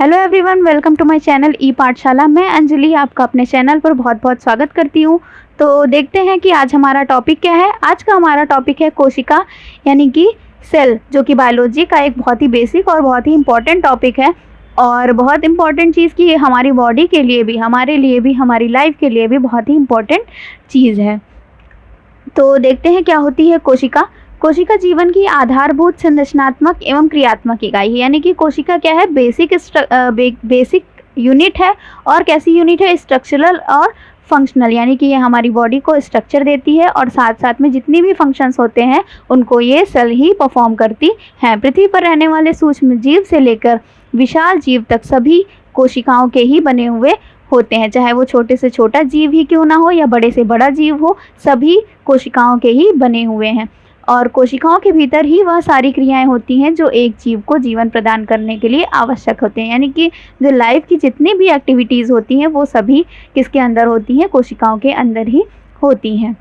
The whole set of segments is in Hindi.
Hello everyone, welcome to my channel e Pathshala. मैं अंजलि आपका अपने चैनल पर बहुत बहुत स्वागत करती हूँ। तो देखते हैं कि आज हमारा टॉपिक क्या है। आज का हमारा टॉपिक है कोशिका यानी कि सेल, जो कि बायोलॉजी का एक बहुत ही बेसिक और बहुत ही इम्पॉर्टेंट टॉपिक है और बहुत इम्पॉर्टेंट चीज़ की हमारी बॉडी के लिए भी, हमारे लिए भी, हमारी लाइफ के लिए भी बहुत ही इम्पॉर्टेंट चीज़ है। तो देखते हैं क्या होती है कोशिका। कोशिका जीवन की आधारभूत संरचनात्मक एवं क्रियात्मक इकाई है। यानी कि कोशिका क्या है, बेसिक यूनिट है। और कैसी यूनिट है? स्ट्रक्चरल और फंक्शनल, यानी कि ये हमारी बॉडी को स्ट्रक्चर देती है और साथ साथ में जितनी भी फंक्शंस होते हैं उनको ये सेल ही परफॉर्म करती हैं। पृथ्वी पर रहने वाले सूक्ष्म जीव से लेकर विशाल जीव तक सभी कोशिकाओं के ही बने हुए होते हैं। चाहे वो छोटे से छोटा जीव ही क्यों ना हो या बड़े से बड़ा जीव हो, सभी कोशिकाओं के ही बने हुए हैं। और कोशिकाओं के भीतर ही वह सारी क्रियाएं होती हैं जो एक जीव को जीवन प्रदान करने के लिए आवश्यक होते हैं। यानी कि जो लाइफ की जितनी भी एक्टिविटीज़ होती हैं वो सभी किसके अंदर होती हैं? कोशिकाओं के अंदर ही होती हैं।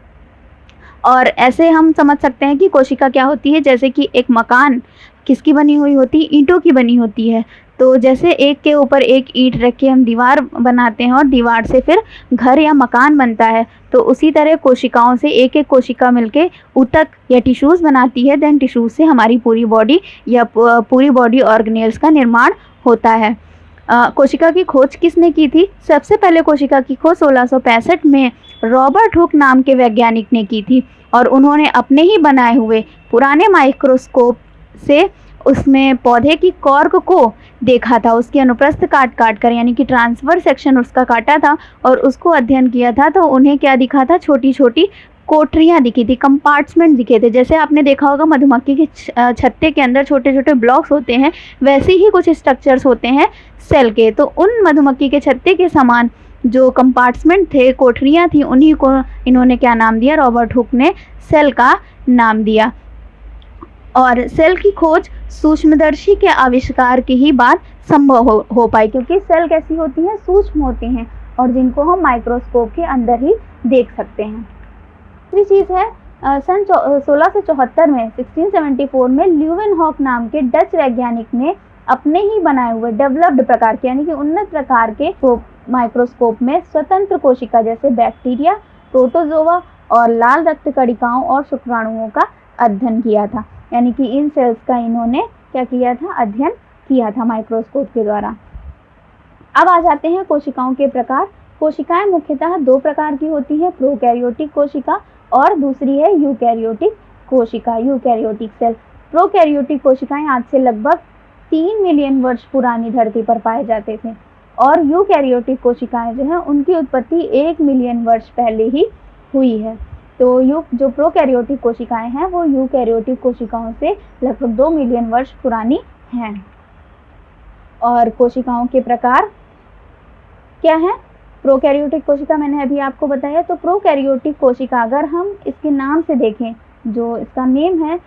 और ऐसे हम समझ सकते हैं कि कोशिका क्या होती है। जैसे कि एक मकान किसकी बनी हुई होती है? ईंटों की बनी होती है। तो जैसे एक के ऊपर एक ईंट रख के हम दीवार बनाते हैं और दीवार से फिर घर या मकान बनता है, तो उसी तरह कोशिकाओं से एक एक कोशिका मिलके ऊतक या टिश्यूज़ बनाती है। देन टिश्यूज़ से हमारी पूरी बॉडी या पूरी बॉडी ऑर्गेनेल्स का निर्माण होता है। कोशिका की खोज किसने की थी? सबसे पहले कोशिका की खोज 1665 में रॉबर्ट हुक नाम के वैज्ञानिक ने की थी और उन्होंने अपने ही बनाए हुए पुराने माइक्रोस्कोप से उसमें पौधे की कॉर्क को देखा था। उसकी अनुप्रस्थ काट काट कर, यानी कि ट्रांसफर सेक्शन उसका काटा था और उसको अध्ययन किया था। तो उन्हें क्या दिखा था? छोटी छोटी कोठरियाँ दिखी थी, कंपार्टमेंट दिखे थे। जैसे आपने देखा होगा मधुमक्खी के छत्ते के अंदर छोटे छोटे ब्लॉक्स होते हैं, वैसे ही कुछ स्ट्रक्चर्स होते हैं सेल के। तो उन मधुमक्खी के छत्ते के समान जो कंपार्टमेंट थे, कोठरियाँ थी, उन्हीं को इन्होंने क्या नाम दिया? रॉबर्ट हुक ने सेल का नाम दिया। और सेल की खोज सूक्ष्मदर्शी के आविष्कार के ही बाद संभव हो पाई, क्योंकि सेल कैसी होती हैं? सूक्ष्म होती हैं और जिनको हम माइक्रोस्कोप के अंदर ही देख सकते हैं। दूसरी चीज़ है सन 1674 में 1674 में ल्यूवेनहॉक नाम के डच वैज्ञानिक ने अपने ही बनाए हुए डेवलप्ड प्रकार के, यानी कि उन्नत प्रकार के माइक्रोस्कोप में स्वतंत्र कोशिका जैसे बैक्टीरिया, प्रोटोजोआ और लाल रक्त कणिकाओं और शुक्राणुओं का अध्ययन किया था। यानी कि इन सेल्स का इन्होंने क्या किया था? अध्ययन किया था माइक्रोस्कोप के द्वारा। अब आ जाते हैं कोशिकाओं के प्रकार। कोशिकाएं मुख्यतः दो प्रकार की होती हैं, प्रोकैरियोटिक कोशिका और दूसरी है यूकैरियोटिक कोशिका, यूकैरियोटिक सेल। प्रोकैरियोटिक कोशिकाएं आज से लगभग 3 मिलियन वर्ष पुरानी धरती पर पाए जाते थे और यूकैरियोटिक कोशिकाएं जो हैं उनकी उत्पत्ति 1 मिलियन वर्ष पहले ही हुई है। तो जो प्रोकैरियोटिक कोशिकाएं हैं वो यूकैरियोटिक कोशिकाओं से लगभग 2 मिलियन वर्ष पुरानी हैं। और कोशिकाओं के प्रकार क्या हैं? प्रोकैरियोटिक कोशिका मैंने अभी आपको बताया। तो प्रोकैरियोटिक कोशिका अगर हम इसके नाम से देखें, जो इसका नेम है,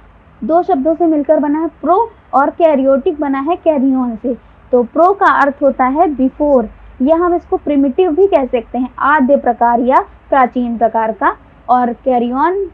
दो शब्दों से मिलकर बना है, प्रो, और कैरियोटिक बना है कैरियन से। तो प्रो का अर्थ होता है बिफोर, या हम इसको प्रिमिटिव भी कह सकते हैं, आद्य प्रकार या प्राचीन प्रकार का। और कैरियन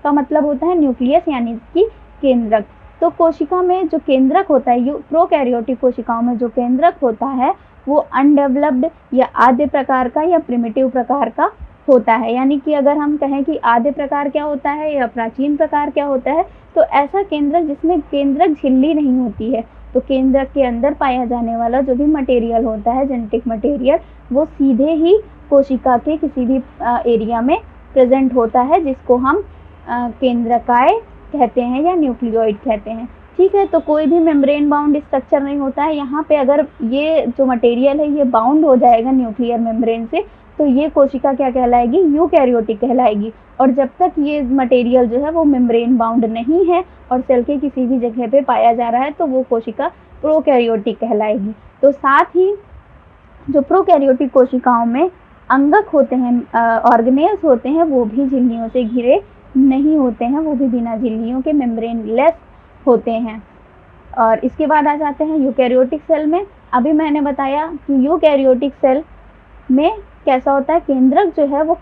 का मतलब होता है न्यूक्लियस, यानी कि केंद्रक। तो कोशिका में जो केंद्रक होता है, प्रोकैरियोटिक कोशिकाओं में जो केंद्रक होता है वो अनडेवलप्ड या आद्य प्रकार का या प्रिमिटिव प्रकार का होता है। यानी कि अगर हम कहें कि आद्य प्रकार क्या होता है या प्राचीन प्रकार क्या होता है, तो ऐसा केंद्रक जिसमें केंद्रक झिल्ली नहीं होती है। तो केंद्रक के अंदर पाया जाने वाला जो भी मटेरियल होता है, जेनेटिक मटेरियल, वो सीधे ही कोशिका के किसी भी एरिया में प्रेजेंट होता है, जिसको हम केंद्रकाय कहते हैं या न्यूक्लियोइड कहते हैं। ठीक है, तो कोई भी मेम्ब्रेन बाउंड स्ट्रक्चर नहीं होता है। यहाँ पे अगर ये जो मटेरियल है ये बाउंड हो जाएगा न्यूक्लियर मेम्ब्रेन से, तो ये कोशिका क्या कहलाएगी? यूकैरियोटिक कहलाएगी। और जब तक ये मटेरियल जो है वो मेम्ब्रेन बाउंड नहीं है और सेल के किसी भी जगह पे पाया जा रहा है, तो वो कोशिका प्रोकैरियोटिक कहलाएगी। तो साथ ही जो प्रोकैरियोटिक कोशिकाओं में अंगक होते हैं, ऑर्गेनेल्स होते हैं, वो भी झिल्लियों से घिरे नहीं होते हैं, वो भी बिना झिल्लियों के मेम्ब्रेन लेस होते हैं। और इसके बाद आ जाते हैं यूकैरियोटिक सेल में। अभी मैंने बताया कि यूकैरियोटिक सेल में कैसा होता है? केंद्रक जो है वो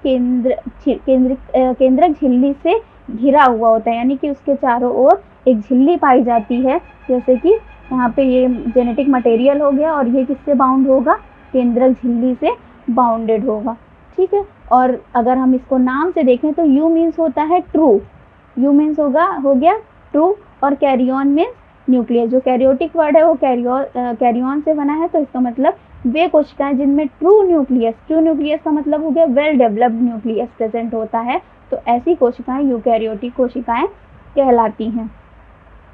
केंद्रक झिल्ली से घिरा हुआ होता है, यानी कि उसके चारों ओर एक झिल्ली पाई जाती है, जैसे कि यहाँ पे ये जेनेटिक मटेरियल हो गया और ये किससे बाउंड होगा, केंद्रक झिल्ली से बाउंडेड होगा। ठीक है, और अगर हम इसको नाम से देखें तो यू मीन्स होता है ट्रू, यू मीन्स हो गया ट्रू, और कैरियन मीन्स न्यूक्लियस। जो कैरियोटिक वर्ड है वो कैरियन से बना है, तो इसका मतलब वे कोशिकाएं जिनमें ट्रू न्यूक्लियस का मतलब हो गया वेल डेवलप्ड न्यूक्लियस प्रेजेंट होता है, तो ऐसी कोशिकाएं यूकैरियोटिक कोशिकाएं कहलाती हैं।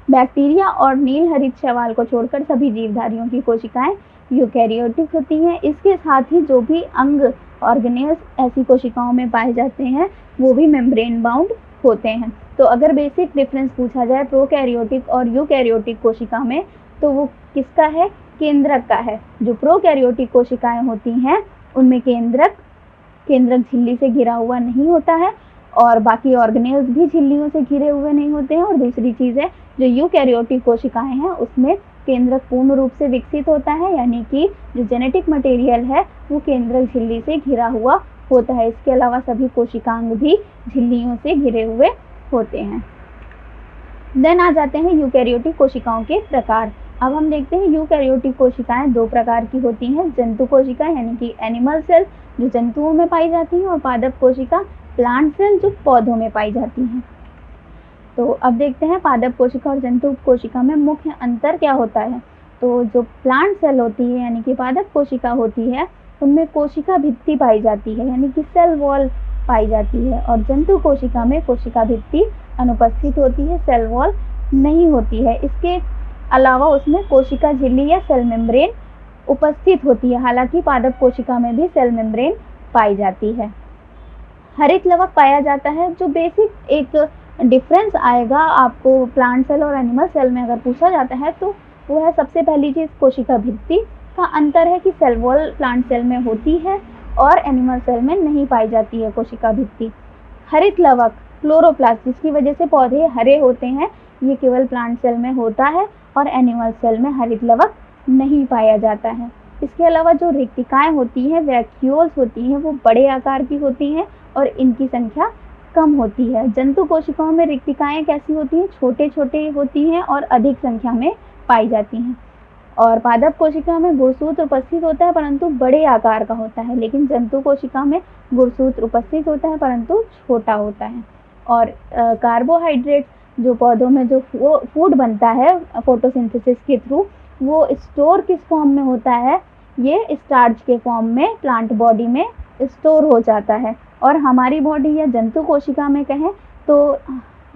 बैक्टीरिया और नील हरित शैवाल को छोड़कर सभी जीवधारियों की कोशिकाएं यूकैरियोटिक होती हैं। इसके साथ ही जो भी अंग ऑर्गेनेल्स ऐसी कोशिकाओं में पाए जाते हैं वो भी मेम्ब्रेन बाउंड होते हैं। तो अगर बेसिक डिफरेंस पूछा जाए प्रोकैरियोटिक और यूकैरियोटिक कोशिका में, तो वो किसका है, केंद्रक का है। जो प्रोकैरियोटिक कोशिकाएं होती हैं उनमें केंद्रक झिल्ली से घिरा हुआ नहीं होता है, और बाकी ऑर्गेनेल्स भी झिल्लियों से घिरे हुए नहीं होते हैं। और दूसरी चीज़ है जो यूकैरियोटिक कोशिकाएं हैं उसमें केंद्रक पूर्ण रूप से विकसित होता है, यानी कि जो जेनेटिक मटेरियल है वो केंद्रक झिल्ली से घिरा हुआ होता है। इसके अलावा सभी कोशिकांग भी झिल्लियों से घिरे हुए होते हैं। देन आ जाते हैं यूकैरियोटिक कोशिकाओं के प्रकार। अब हम देखते हैं यूकैरियोटिक कोशिकाएं दो प्रकार की होती हैं, जंतु कोशिकाएं यानी कि एनिमल सेल जो जंतुओं में पाई जाती हैं, और पादप कोशिका प्लांट सेल जो पौधों में पाई जाती हैं। तो अब देखते हैं पादप कोशिका और जंतु कोशिका में मुख्य अंतर क्या होता है। तो जो प्लांट सेल होती है यानी कि पादप कोशिका होती है उनमें कोशिका भित्ति पाई जाती है, यानी कि सेल वॉल पाई जाती है, और जंतु कोशिका में कोशिका भित्ति अनुपस्थित होती है, सेल वॉल नहीं होती है। इसके अलावा उसमें कोशिका झिल्ली या सेल मेम्ब्रेन उपस्थित होती है, हालांकि पादप कोशिका में भी सेल मेम्ब्रेन पाई जाती है। हरित लवक पाया जाता है। जो बेसिक एक डिफरेंस आएगा आपको प्लांट सेल और एनिमल सेल में अगर पूछा जाता है तो वो है सबसे पहली चीज़ कोशिका भित्ति का अंतर है कि सेल वॉल प्लांट सेल में होती है और एनिमल सेल में नहीं पाई जाती है कोशिका भित्ति। हरित लवक क्लोरोप्लास्ट जिसकी वजह से पौधे हरे होते हैं, ये केवल प्लांट सेल में होता है और एनिमल सेल में हरित लवक नहीं पाया जाता है। इसके अलावा जो रिक्तिकाएं होती हैं, वैक्यूल्स होती हैं, वो बड़े आकार की होती हैं और इनकी संख्या कम होती है। जंतु कोशिकाओं में रिक्तिकाएं कैसी होती हैं, छोटे छोटे होती हैं और अधिक संख्या में पाई जाती हैं। और पादप कोशिका में गुणसूत्र उपस्थित होता है परंतु बड़े आकार का होता है, लेकिन जंतु कोशिका में गुणसूत्र उपस्थित होता है परंतु छोटा होता है। और कार्बोहाइड्रेट जो पौधों में जो फूड बनता है फोटोसिंथेसिस के थ्रू, वो स्टोर किस फॉर्म में होता है, ये स्टार्च के फॉर्म में प्लांट बॉडी में स्टोर हो जाता है। और हमारी बॉडी या जंतु कोशिका में कहें तो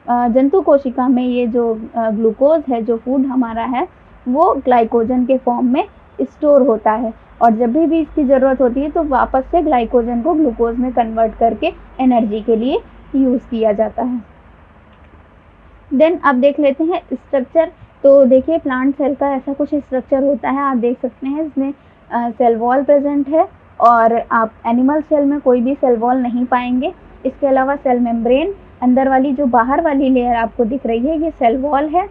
जंतु कोशिका में ये जो ग्लूकोज है, जो फूड हमारा है, वो ग्लाइकोजन के फॉर्म में स्टोर होता है, और जब भी इसकी ज़रूरत होती है तो वापस से ग्लाइकोजन को ग्लूकोज में कन्वर्ट करके एनर्जी के लिए यूज़ किया जाता है। देन अब देख लेते हैं स्ट्रक्चर। तो देखिए प्लांट सेल का ऐसा कुछ स्ट्रक्चर होता है, आप देख सकते हैं इसमें सेल वॉल प्रेजेंट है, और आप एनिमल सेल में कोई भी सेल वॉल नहीं पाएंगे। इसके अलावा सेल मेम्ब्रेन, अंदर वाली जो बाहर वाली लेयर आपको दिख रही है ये सेल वॉल है,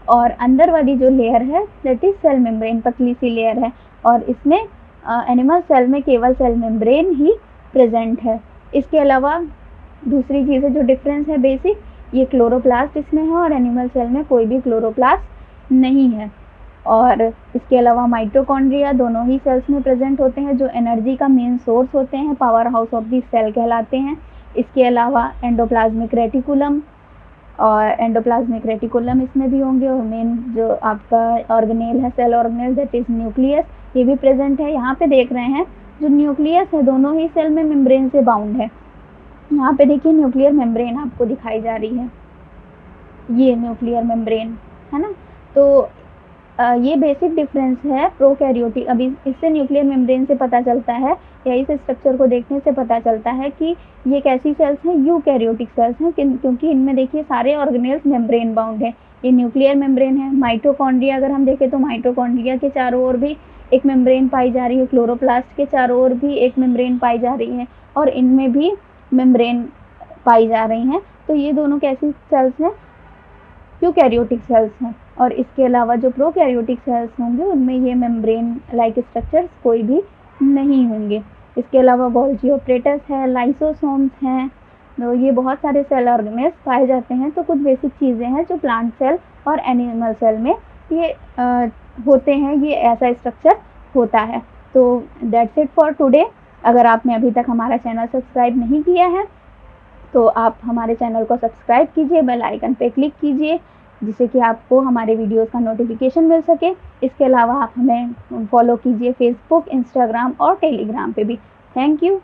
और अंदर वाली जो लेयर है दैट इज सेल मेम्ब्रेन, पतली सी लेयर है, और इसमें एनिमल सेल में केवल सेल मेम्ब्रेन ही प्रेजेंट है। इसके अलावा दूसरी चीज़ है जो डिफरेंस है बेसिक, ये क्लोरोप्लास्ट इसमें है और एनिमल सेल में कोई भी क्लोरोप्लास्ट नहीं है। और इसके अलावा माइटोकॉन्ड्रिया दोनों ही सेल्स में प्रेजेंट होते हैं जो एनर्जी का मेन सोर्स होते हैं, power house of the cell कहलाते हैं। इसके अलावा एंडोप्लाज्मिक रेटिकुलम और एंडोप्लाज्मिक रेटिकुलम इसमें भी होंगे, और मेन जो आपका ऑर्गेनेल है cell organelle that is nucleus, ये भी प्रेजेंट है। यहाँ पे देख रहे हैं जो न्यूक्लियस है दोनों ही सेल में मेम्ब्रेन से बाउंड है। यहाँ पे देखिए न्यूक्लियर मेम्ब्रेन आपको दिखाई जा रही है, ये न्यूक्लियर मेम्ब्रेन है ना। तो ये बेसिक डिफरेंस है प्रोकैरियोटिक। अभी इससे न्यूक्लियर मेम्ब्रेन से पता चलता है या इस स्ट्रक्चर को देखने से पता चलता है कि ये कैसी सेल्स हैं, यूकैरियोटिक सेल्स हैं, क्योंकि इनमें देखिए सारे ऑर्गेनेल्स मेम्ब्रेन बाउंड है। ये न्यूक्लियर मेम्ब्रेन है। माइटोकॉन्ड्रिया अगर हम देखें तो माइटोकॉन्ड्रिया के चारों ओर भी एक मेम्ब्रेन पाई जा रही है, क्लोरोप्लास्ट के चारों ओर भी एक मेम्ब्रेन पाई जा रही है, और इनमें भी मेम्ब्रेन पाई जा रही हैं। तो ये दोनों कैसी सेल्स हैं, यूकैरियोटिक सेल्स हैं। और इसके अलावा जो प्रोकैरियोटिक सेल्स होंगे उनमें ये मेम्ब्रेन लाइक स्ट्रक्चर्स कोई भी नहीं होंगे। इसके अलावा गोल्जी ऑपरेटस है, लाइसोसोम्स हैं, तो ये बहुत सारे सेल ऑर्गेनेल्स पाए जाते हैं। तो कुछ बेसिक चीज़ें हैं जो प्लांट सेल और एनिमल सेल में ये होते हैं, ये ऐसा स्ट्रक्चर होता है। तो दैट्स इट फॉर टुडे। अगर आपने अभी तक हमारा चैनल सब्सक्राइब नहीं किया है तो आप हमारे चैनल को सब्सक्राइब कीजिए, बेल आइकन पे क्लिक कीजिए, जिससे कि आपको हमारे वीडियोस का नोटिफिकेशन मिल सके। इसके अलावा आप हमें फॉलो कीजिए फेसबुक, इंस्टाग्राम और टेलीग्राम पे भी। Thank you.